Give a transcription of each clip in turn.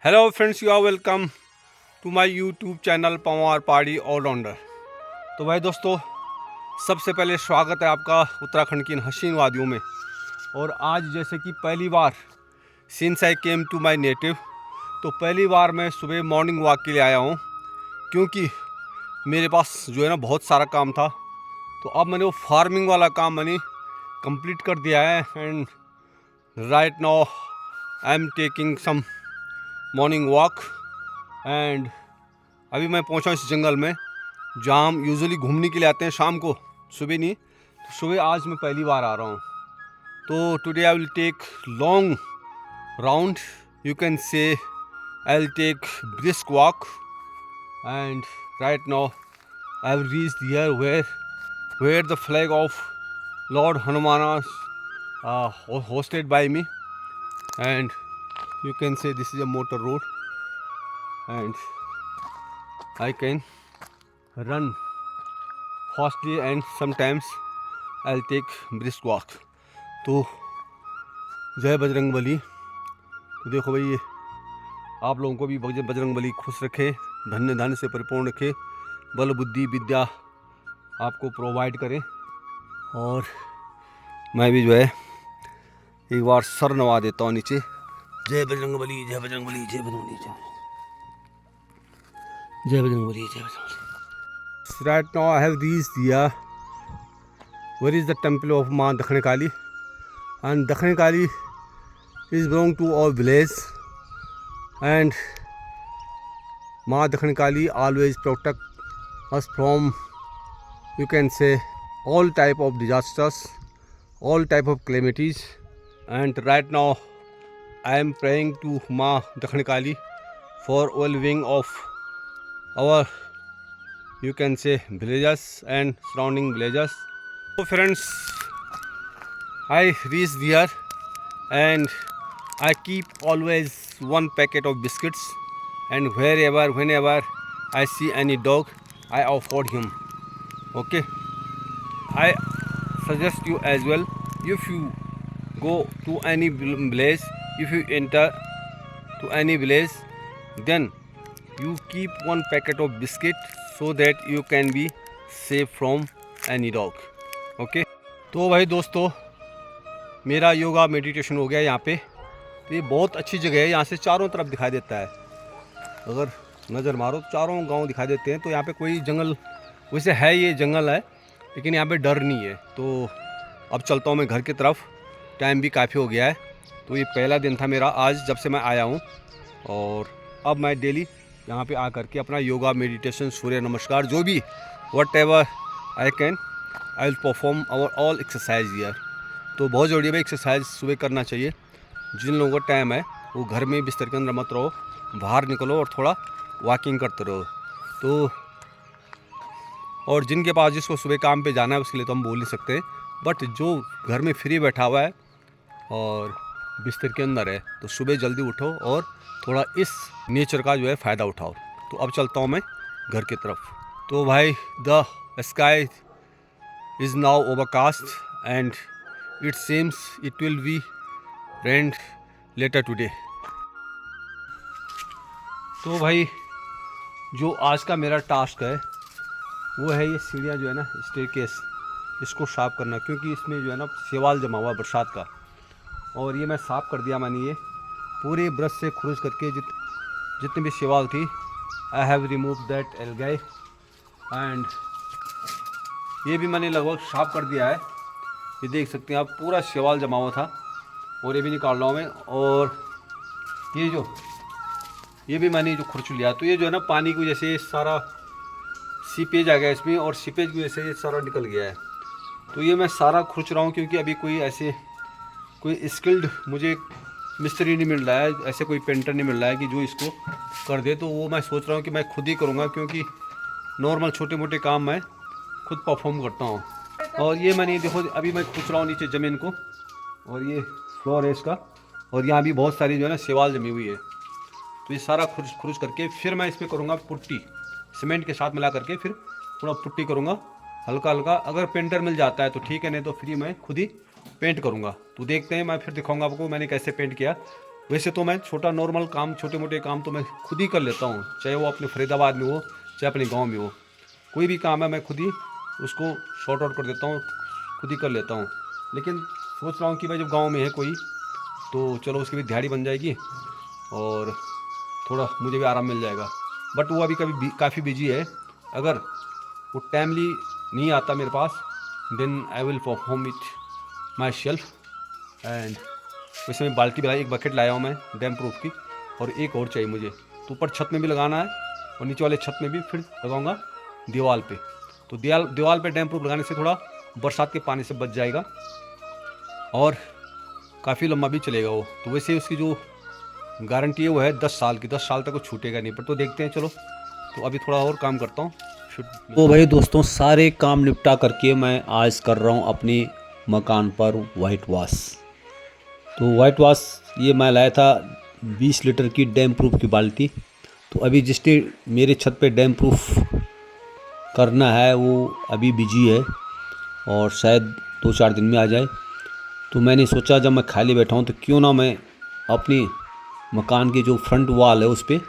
Hello friends, you are welcome to my YouTube channel Pawar Pahadi allrounder. तो भाई दोस्तों, सबसे पहले स्वागत है आपका उत्तराखंड की इन हसीन वादियों में। और आज जैसे कि पहली बार since I came to my native, तो पहली बार मैं सुबह मॉर्निंग वॉक के लिए आया हूँ, क्योंकि मेरे पास जो है ना बहुत सारा काम था। तो अब मैंने वो फार्मिंग वाला काम मैंने कंप्लीट कर दिया है। And right now I am taking some morning walk. And अभी मैं पहुंचा इस जंगल में जहाँ हम यूजुअली घूमने के लिए आते हैं शाम को, सुबह नहीं। तो सुबह आज मैं पहली बार आ रहा हूँ। तो today I will take long round, you can say I will take brisk walk. And right now I will reach here where the flag of lord Hanuman hosted by me. And you can say this is a motor road, and I can run fastly and sometimes I'll take brisk walk. तो जय बजरंग बली। तो देखो भाई, ये आप लोगों को भी बजरंग बली खुश रखे, धन्य धन से परिपूर्ण रखे, बल बुद्धि विद्या आपको प्रोवाइड करें। और मैं भी जो है एक बार सर नवा देता हूँ नीचे। जय बजरंग बली, जय बजरंग बली, जय बजरंग बली, जय बजरंग बली, जय Bajrang Bali. Right now I have reached here. Where is the temple of Ma Dakhini Kali? And Dakhini Kali is belong to our village. And Ma Dakhini Kali always protect us from, you can say, all type of disasters, all type of calamities. And right now I am praying to Ma Dakhini Kali for well-being of our, you can say, villages and surrounding villages. So friends, I reached here and I keep always one packet of biscuits, and whenever I see any dog, I afford him. Okay, I suggest you as well, if you go to any village, if you enter to any village, then you keep one packet of biscuit so that you can be safe from any dog. Okay. तो भाई दोस्तों, मेरा yoga meditation हो गया यहाँ पे। तो ये बहुत अच्छी जगह है, यहाँ से चारों तरफ दिखाई देता है। अगर नज़र मारो तो चारों गांव दिखाई देते हैं। तो यहाँ पे कोई जंगल वैसे है, ये जंगल है, लेकिन यहाँ पे डर नहीं है। तो अब चलता हूँ मैं घर की तरफ, टाइम भी काफ़ी हो गया है। तो ये पहला दिन था मेरा आज जब से मैं आया हूँ। और अब मैं डेली यहाँ पे आकर के अपना योगा मेडिटेशन, सूर्य नमस्कार, जो भी whatever I can, I will perform our all exercise here. तो बहुत ज़रूरी है भाई, एक्सरसाइज सुबह करना चाहिए। जिन लोगों का टाइम है वो घर में बिस्तर के अंदर मत रहो, बाहर निकलो और थोड़ा वॉकिंग करते रहो। तो और जिनके पास, जिसको सुबह काम पे जाना है, उसके लिए तो हम बोल नहीं सकते, बट जो घर में फ्री बैठा हुआ है और बिस्तर के अंदर है, तो सुबह जल्दी उठो और थोड़ा इस नेचर का जो है फ़ायदा उठाओ। तो अब चलता हूँ मैं घर की तरफ। तो भाई, the sky is now overcast and it seems it will be rain later today. तो भाई, जो आज का मेरा टास्क है वो है ये सीढ़ियाँ जो है ना, स्टेयरकेस, इसको साफ़ करना, क्योंकि इसमें जो है ना शैवाल जमा हुआ बरसात का। और ये मैं साफ़ कर दिया मैंने, ये पूरे ब्रश से खुरच करके जितनी भी शैवाल थी, I have remove that algae. And ये भी मैंने लगभग साफ़ कर दिया है। ये देख सकते हैं आप, पूरा शैवाल जमा हुआ था और ये भी निकाल रहा हूँ मैं। और ये भी मैंने जो खुरच लिया। तो ये जो है ना पानी की वजह से सारा सीपेज आ गया इसमें, और सीपेज की वजह से ये सारा निकल गया है। तो ये मैं सारा खुरच रहा हूँ, क्योंकि अभी कोई स्किल्ड मुझे मिस्त्री नहीं मिल रहा है, ऐसे कोई पेंटर नहीं मिल रहा है कि जो इसको कर दे। तो वो मैं सोच रहा हूँ कि मैं खुद ही करूँगा, क्योंकि नॉर्मल छोटे मोटे काम मैं खुद परफॉर्म करता हूँ। और ये मैंने देखो, अभी मैं खुच रहा हूँ नीचे ज़मीन को, और ये फ्लोर है इसका, और यहाँ भी बहुत सारी जो है ना शैवाल जमी हुई है। तो ये सारा खुरच करके फिर मैं इस पर करूँगा पुट्टी, सीमेंट के साथ मिला करके फिर थोड़ा पुट्टी करूँगा हल्का हल्का। अगर पेंटर मिल जाता है तो ठीक है, नहीं तो फिर मैं खुद ही पेंट करूँगा। तो देखते हैं, मैं फिर दिखाऊंगा आपको मैंने कैसे पेंट किया। वैसे तो मैं छोटा नॉर्मल काम, छोटे मोटे काम तो मैं खुद ही कर लेता हूँ, चाहे वो अपने फरीदाबाद में हो चाहे अपने गांव में हो। कोई भी काम है मैं खुद ही उसको शॉर्ट आउट कर देता हूँ, खुद ही कर लेता हूँ। लेकिन सोच रहा हूँ कि भाई जब गांव में है कोई तो चलो उसकी भी दिहाड़ी बन जाएगी और थोड़ा मुझे भी आराम मिल जाएगा। बट वो अभी कभी काफ़ी बिजी है। अगर वो टाइमली नहीं आता मेरे पास, then I will perform it myself. And वैसे मैं बाल्टी भी लाई, एक बकेट लाया हूँ मैं डैम प्रूफ की, और एक और चाहिए मुझे। तो ऊपर छत में भी लगाना है और नीचे वाले छत में भी फिर लगाऊंगा दीवार पे। तो दीवार पे डैम प्रूफ लगाने से थोड़ा बरसात के पानी से बच जाएगा और काफ़ी लंबा भी चलेगा वो। तो वैसे उसकी जो गारंटी है वो है 10 साल की, 10 साल तक वो छूटेगा नहीं। पर तो देखते हैं, चलो तो अभी थोड़ा और काम करता हूँ। तो भाई दोस्तों, सारे काम निपटा करके मैं आज कर रहा हूँ अपने मकान पर वाइट वॉश। तो वाइट वॉश ये मैं लाया था 20 लीटर की डैम प्रूफ की बाल्टी। तो अभी जिसने मेरे छत पे डैम प्रूफ करना है वो अभी बिजी है और शायद 2-4 दिन में आ जाए। तो मैंने सोचा जब मैं खाली बैठा हूँ तो क्यों ना मैं अपनी मकान की जो फ्रंट वॉल है उस पर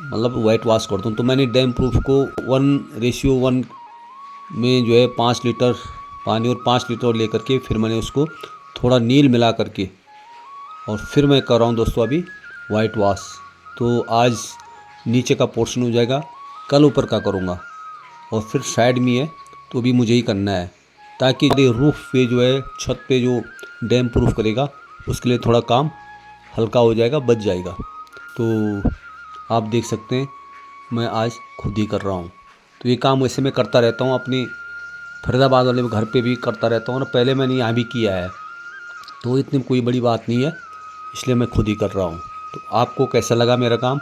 मतलब वाइट वॉश करता हूँ। तो मैंने डैम प्रूफ को 1:1 में जो है 5 लीटर पानी और 5 लीटर और लेकर के फिर मैंने उसको थोड़ा नील मिला करके और फिर मैं कर रहा हूँ दोस्तों अभी वाइट वॉश। तो आज नीचे का पोर्शन हो जाएगा, कल ऊपर का करूँगा और फिर साइड में है तो भी मुझे ही करना है, ताकि रूफ पे जो है छत पे जो डैम प्रूफ करेगा उसके लिए थोड़ा काम हल्का हो जाएगा, बच जाएगा। तो आप देख सकते हैं मैं आज खुद ही कर रहा हूँ। तो ये काम वैसे मैं करता रहता हूँ अपनी फरीदाबाद वाले घर पे भी करता रहता हूँ और पहले मैंने यहाँ भी किया है, तो इतनी कोई बड़ी बात नहीं है, इसलिए मैं खुद ही कर रहा हूँ। तो आपको कैसा लगा मेरा काम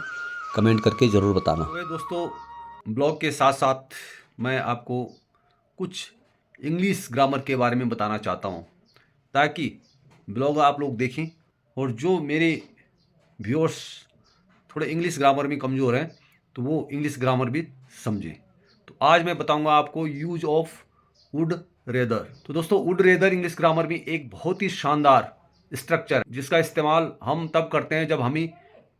कमेंट करके ज़रूर बताना। तो दोस्तों, ब्लॉग के साथ साथ मैं आपको कुछ इंग्लिश ग्रामर के बारे में बताना चाहता हूँ, ताकि ब्लॉग आप लोग देखें और जो मेरे व्यूअर्स थोड़े इंग्लिश ग्रामर में कमज़ोर हैं तो वो इंग्लिश ग्रामर भी समझें। तो आज मैं बताऊंगा आपको यूज ऑफ वुड रेदर। तो दोस्तों, वुड रेदर इंग्लिश ग्रामर में एक बहुत ही शानदार स्ट्रक्चर है, जिसका इस्तेमाल हम तब करते हैं जब हमें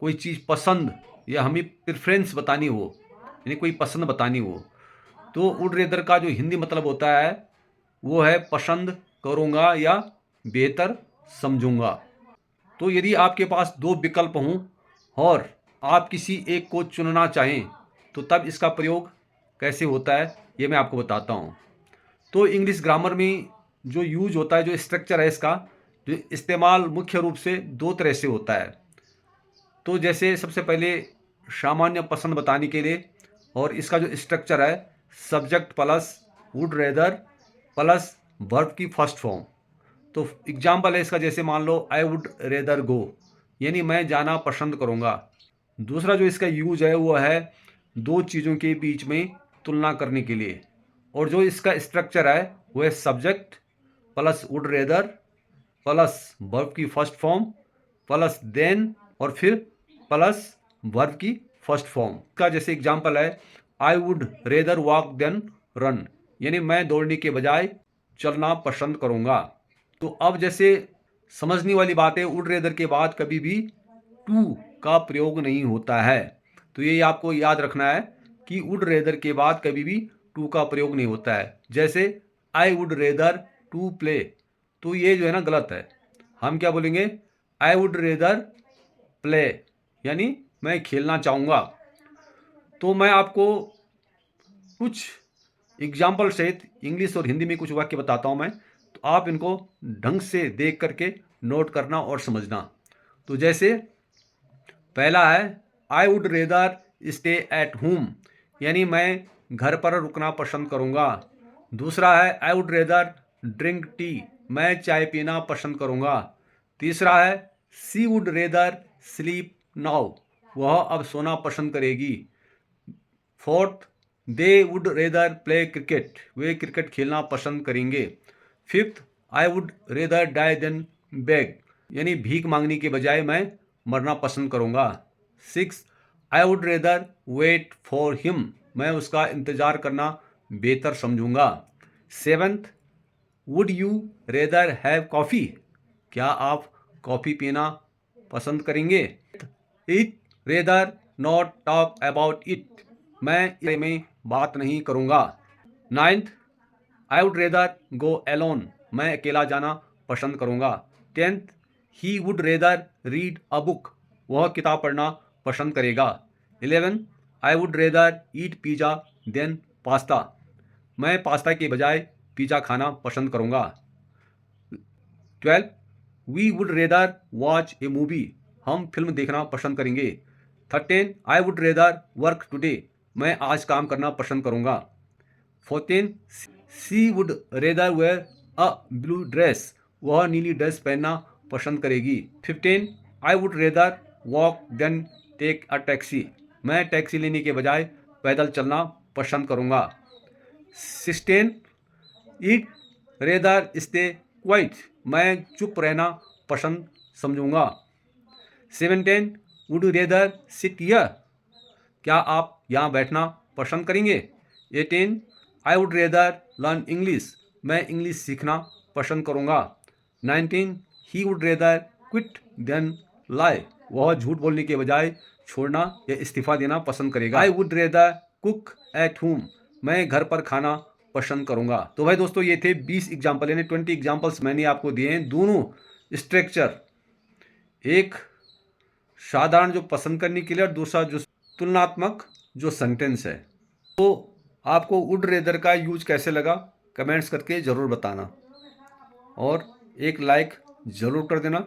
कोई चीज़ पसंद या हमें प्रेफरेंस बतानी हो, यानी कोई पसंद बतानी हो। तो वुड रेदर का जो हिंदी मतलब होता है वो है पसंद करूँगा या बेहतर समझूंगा। तो यदि आपके पास दो विकल्प हों और आप किसी एक को चुनना चाहें तो तब इसका प्रयोग कैसे होता है ये मैं आपको बताता हूँ। तो इंग्लिश ग्रामर में जो यूज होता है, जो स्ट्रक्चर है इसका, जो इस्तेमाल मुख्य रूप से दो तरह से होता है। तो जैसे सबसे पहले सामान्य पसंद बताने के लिए, और इसका जो स्ट्रक्चर है subject plus would rather plus verb की फर्स्ट फॉर्म। तो एग्जाम्पल है इसका, जैसे मान लो आई वुड रेदर गो, यानी मैं जाना पसंद करूँगा। दूसरा जो इसका यूज है वो है दो चीज़ों के बीच में तुलना करने के लिए, और जो इसका स्ट्रक्चर है वो है subject plus would rather plus verb की फर्स्ट फॉर्म प्लस देन और फिर प्लस वर्ब की फर्स्ट फॉर्म का। जैसे एग्जाम्पल है I would rather walk than run, यानी मैं दौड़ने के बजाय चलना पसंद करूँगा। तो अब जैसे समझने वाली बात है, वुड रेदर के बाद कभी भी टू का प्रयोग नहीं होता है। तो ये आपको याद रखना है कि वुड रेदर के बाद कभी भी टू का प्रयोग नहीं होता है। जैसे I would rather to play, तो ये जो है ना गलत है। हम क्या बोलेंगे, आई वुड रेदर प्ले, यानी मैं खेलना चाहूँगा। तो मैं आपको कुछ एग्जाम्पल सहित इंग्लिश और हिंदी में कुछ वाक्य बताता हूँ मैं, तो आप इनको ढंग से देख करके नोट करना और समझना। तो जैसे पहला है I would rather stay at home, यानी मैं घर पर रुकना पसंद करूँगा। दूसरा है I would rather drink tea, मैं चाय पीना पसंद करूँगा। तीसरा है she would rather sleep now, वह अब सोना पसंद करेगी। Fourth, they would rather play cricket, वे क्रिकेट खेलना पसंद करेंगे। Fifth, I would rather die than beg, यानी भीख मांगने के बजाय मैं मरना पसंद करूँगा। Six, I would rather wait for him, मैं उसका इंतज़ार करना बेहतर समझूंगा। Seventh, would you rather have coffee, क्या आप कॉफ़ी पीना पसंद करेंगे। It rather not talk about it, मैं इस में बात नहीं करूँगा। 9th, I would rather go alone, मैं अकेला जाना पसंद करूँगा। 10th, he would rather read a book, वह किताब पढ़ना पसंद करेगा। 11th, I would rather eat pizza than pasta, मैं पास्ता के बजाय पिज़्ज़ा खाना पसंद करूँगा। 12, we would rather watch a movie, हम फिल्म देखना पसंद करेंगे। 13, I would rather work today, मैं आज काम करना पसंद करूँगा। 14, she would rather wear a blue dress, वह नीली ड्रेस पहनना पसंद करेगी। 15, I would rather walk than take a taxi, मैं टैक्सी लेने के बजाय पैदल चलना पसंद करूँगा। 16, इट रेदर स्टे क्वाइट, मैं चुप रहना पसंद समझूंगा। 17, वुड रेदर सिट हियर, क्या आप यहाँ बैठना पसंद करेंगे। 18, I would rather learn English, मैं इंग्लिश सीखना पसंद करूँगा। 19, he would rather quit than lie, वह झूठ बोलने के बजाय छोड़ना या इस्तीफा देना पसंद करेगा। आई would rather cook at home, मैं घर पर खाना पसंद करूंगा। तो भाई दोस्तों ये थे 20 एग्जाम्पल, यानी 20 एग्जाम्पल्स मैंने आपको दिए हैं। दोनों स्ट्रक्चर, एक साधारण जो पसंद करने के लिए और दूसरा जो तुलनात्मक जो सेंटेंस है। तो आपको वुड रेदर का यूज कैसे लगा कमेंट्स करके ज़रूर बताना, और एक लाइक ज़रूर कर देना,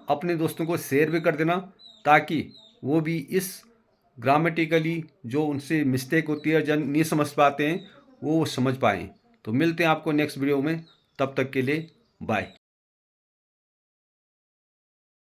अपने दोस्तों को शेयर भी कर देना, ताकि वो भी इस ग्रामेटिकली जो उनसे मिस्टेक होती है, जन नहीं समझ पाते हैं, वो समझ पाएँ। तो मिलते हैं आपको नेक्स्ट वीडियो में, तब तक के लिए बाय।